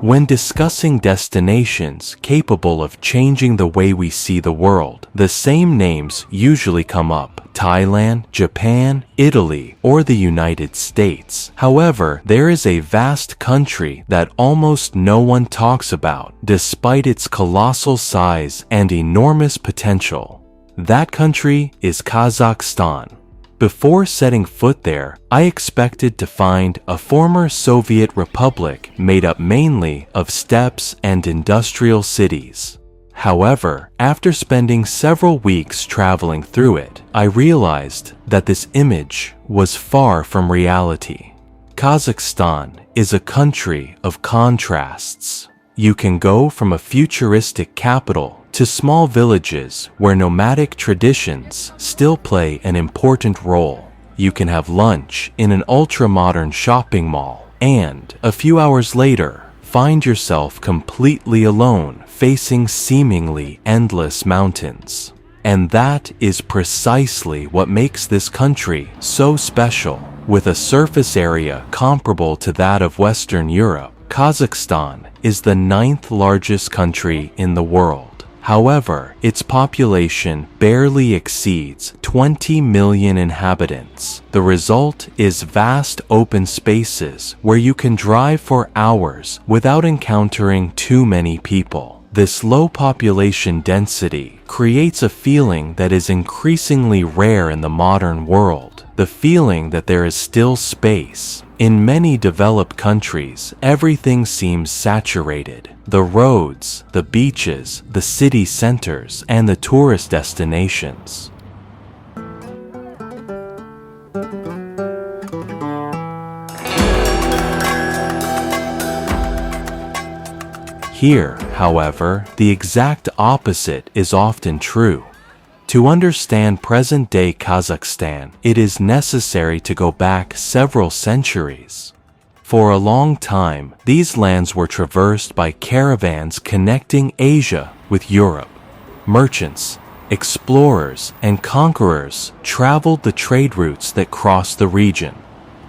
When discussing destinations capable of changing the way we see the world, the same names usually come up: Thailand, Japan, Italy, or the United States. However, there is a vast country that almost no one talks about, despite its colossal size and enormous potential. That country is Kazakhstan. Before setting foot there, I expected to find a former Soviet republic made up mainly of steppes and industrial cities. However, after spending several weeks traveling through it, I realized that this image was far from reality. Kazakhstan is a country of contrasts. You can go from a futuristic capital to small villages where nomadic traditions still play an important role. You can have lunch in an ultra-modern shopping mall, and a few hours later, find yourself completely alone facing seemingly endless mountains. And that is precisely what makes this country so special. With a surface area comparable to that of Western Europe, Kazakhstan is the 9th largest country in the world. However, its population barely exceeds 20 million inhabitants. The result is vast open spaces where you can drive for hours without encountering too many people. This low population density creates a feeling that is increasingly rare in the modern world, the feeling that there is still space. In many developed countries, everything seems saturated. The roads, the beaches, the city centers, and the tourist destinations. Here, however, the exact opposite is often true. To understand present-day Kazakhstan, it is necessary to go back several centuries. For a long time, these lands were traversed by caravans connecting Asia with Europe. Merchants, explorers, and conquerors traveled the trade routes that crossed the region.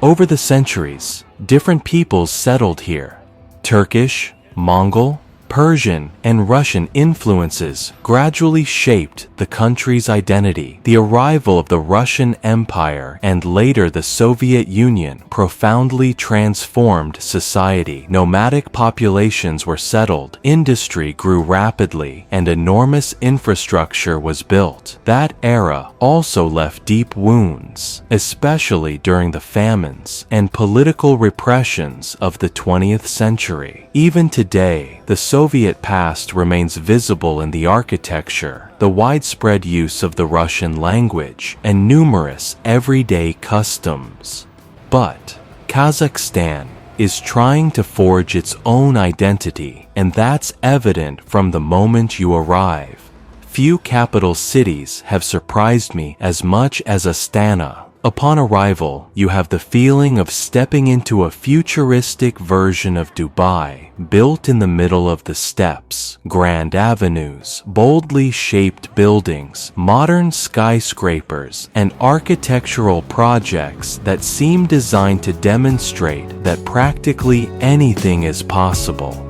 Over the centuries, different peoples settled here. Turkish, Mongol, Persian, and Russian influences gradually shaped the country's identity. The arrival of the Russian Empire and later the Soviet Union profoundly transformed society. Nomadic populations were settled, industry grew rapidly, and enormous infrastructure was built. That era also left deep wounds, especially during the famines and political repressions of the 20th century. Even today, the Soviet past remains visible in the architecture, the widespread use of the Russian language, and numerous everyday customs. But Kazakhstan is trying to forge its own identity, and that's evident from the moment you arrive. Few capital cities have surprised me as much as Astana. Upon arrival, you have the feeling of stepping into a futuristic version of Dubai, built in the middle of the steppes. Grand avenues, boldly shaped buildings, modern skyscrapers, and architectural projects that seem designed to demonstrate that practically anything is possible.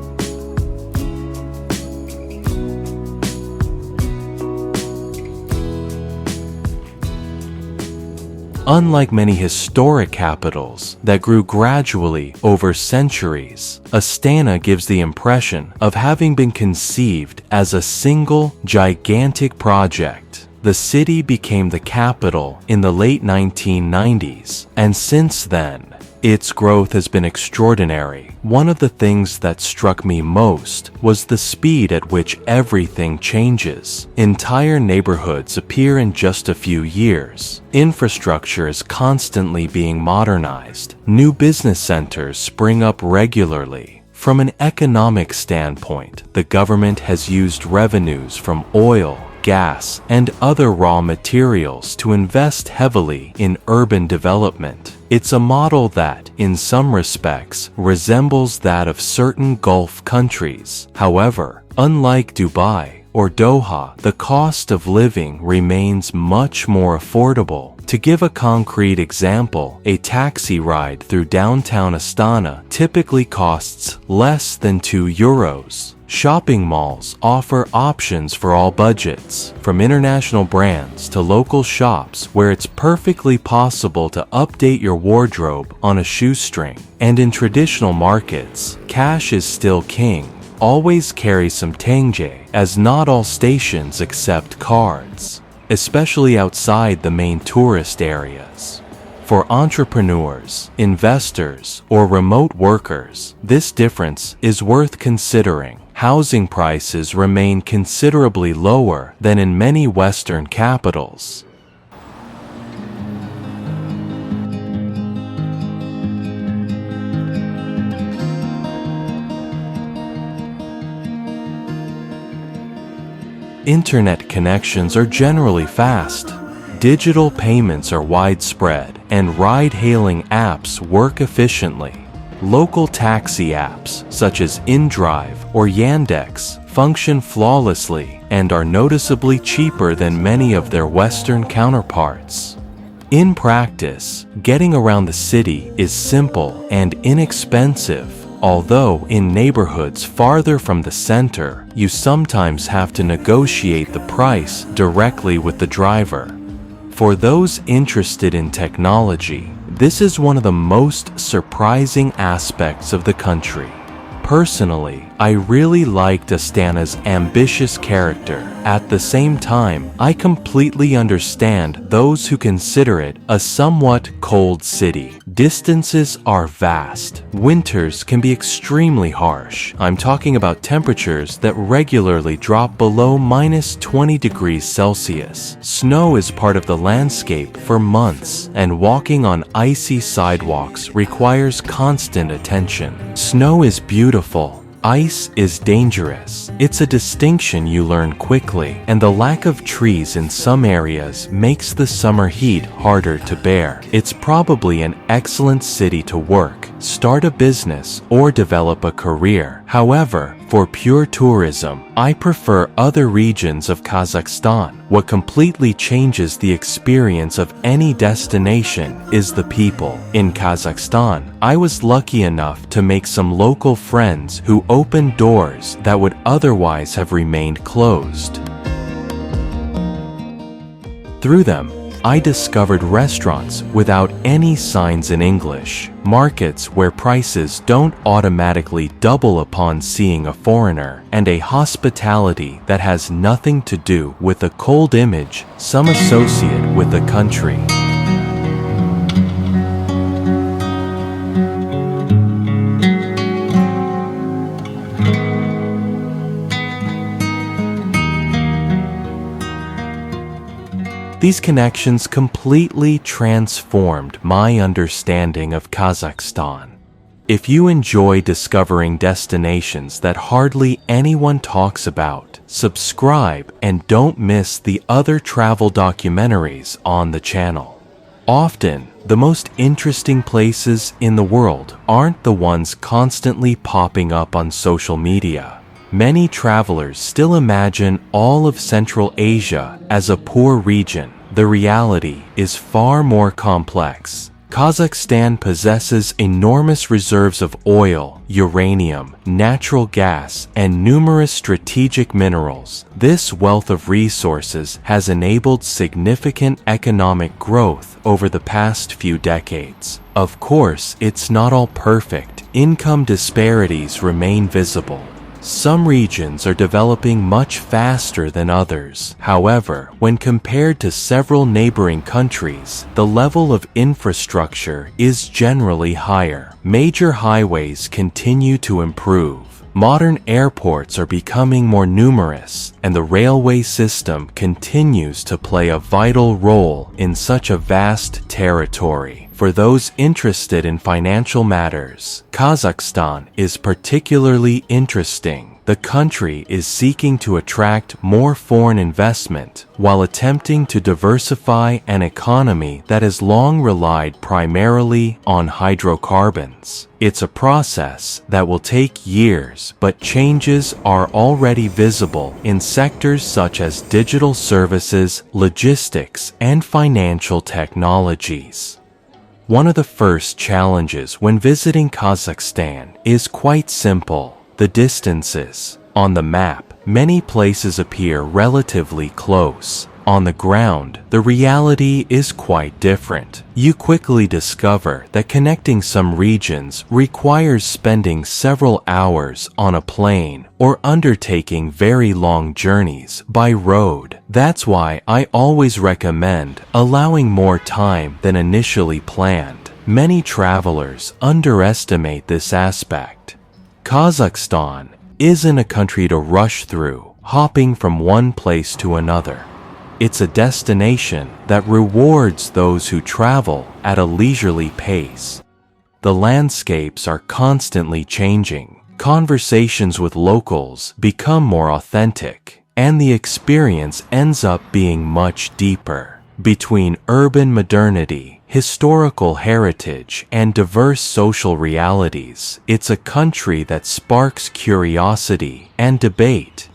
Unlike many historic capitals that grew gradually over centuries, Astana gives the impression of having been conceived as a single, gigantic project. The city became the capital in the late 1990s, and since then, its growth has been extraordinary. One of the things that struck me most was the speed at which everything changes. Entire neighborhoods appear in just a few years. Infrastructure is constantly being modernized. New business centers spring up regularly. From an economic standpoint, the government has used revenues from oil, gas, and other raw materials to invest heavily in urban development. It's a model that, in some respects, resembles that of certain Gulf countries. However, unlike Dubai or Doha, the cost of living remains much more affordable. To give a concrete example, a taxi ride through downtown Astana typically costs less than €2. Shopping malls offer options for all budgets, from international brands to local shops where it's perfectly possible to update your wardrobe on a shoestring. And in traditional markets, cash is still king. Always carry some tenge, as not all stations accept cards, especially outside the main tourist areas. For entrepreneurs, investors, or remote workers, this difference is worth considering. Housing prices remain considerably lower than in many Western capitals. Internet connections are generally fast. Digital payments are widespread, and ride-hailing apps work efficiently. Local taxi apps, such as InDrive or Yandex, function flawlessly and are noticeably cheaper than many of their Western counterparts. In practice, getting around the city is simple and inexpensive, although in neighborhoods farther from the center, you sometimes have to negotiate the price directly with the driver. For those interested in technology, this is one of the most surprising aspects of the country. Personally, I really liked Astana's ambitious character. At the same time, I completely understand those who consider it a somewhat cold city. Distances are vast. Winters can be extremely harsh. I'm talking about temperatures that regularly drop below -20 degrees Celsius. Snow is part of the landscape for months, and walking on icy sidewalks requires constant attention. Snow is beautiful. Ice is dangerous. It's a distinction you learn quickly, and the lack of trees in some areas makes the summer heat harder to bear. It's probably an excellent city to work, start a business, or develop a career. However, for pure tourism, I prefer other regions of Kazakhstan. What completely changes the experience of any destination is the people. In Kazakhstan, I was lucky enough to make some local friends who opened doors that would otherwise have remained closed. Through them, I discovered restaurants without any signs in English, markets where prices don't automatically double upon seeing a foreigner, and a hospitality that has nothing to do with the cold image some associate with the country. These connections completely transformed my understanding of Kazakhstan. If you enjoy discovering destinations that hardly anyone talks about, subscribe and don't miss the other travel documentaries on the channel. Often, the most interesting places in the world aren't the ones constantly popping up on social media. Many travelers still imagine all of Central Asia as a poor region. The reality is far more complex. Kazakhstan possesses enormous reserves of oil, uranium, natural gas, and numerous strategic minerals. This wealth of resources has enabled significant economic growth over the past few decades. Of course, it's not all perfect. Income disparities remain visible. Some regions are developing much faster than others. However, when compared to several neighboring countries, the level of infrastructure is generally higher. Major highways continue to improve. Modern airports are becoming more numerous, and the railway system continues to play a vital role in such a vast territory. For those interested in financial matters, Kazakhstan is particularly interesting. The country is seeking to attract more foreign investment while attempting to diversify an economy that has long relied primarily on hydrocarbons. It's a process that will take years, but changes are already visible in sectors such as digital services, logistics, and financial technologies. One of the first challenges when visiting Kazakhstan is quite simple: the distances. On the map, many places appear relatively close. On the ground, the reality is quite different. You quickly discover that connecting some regions requires spending several hours on a plane or undertaking very long journeys by road. That's why I always recommend allowing more time than initially planned. Many travelers underestimate this aspect. Kazakhstan isn't a country to rush through, hopping from one place to another. It's a destination that rewards those who travel at a leisurely pace. The landscapes are constantly changing. Conversations with locals become more authentic, and the experience ends up being much deeper. Between urban modernity, historical heritage, and diverse social realities, it's a country that sparks curiosity and debate.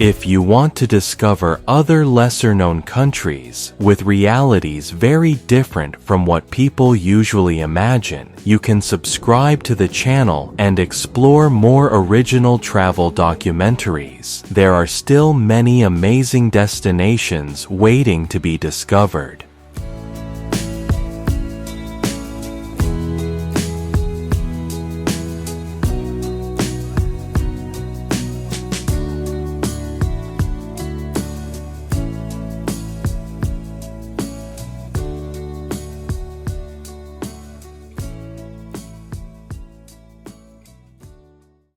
If you want to discover other lesser-known countries with realities very different from what people usually imagine, you can subscribe to the channel and explore more original travel documentaries. There are still many amazing destinations waiting to be discovered.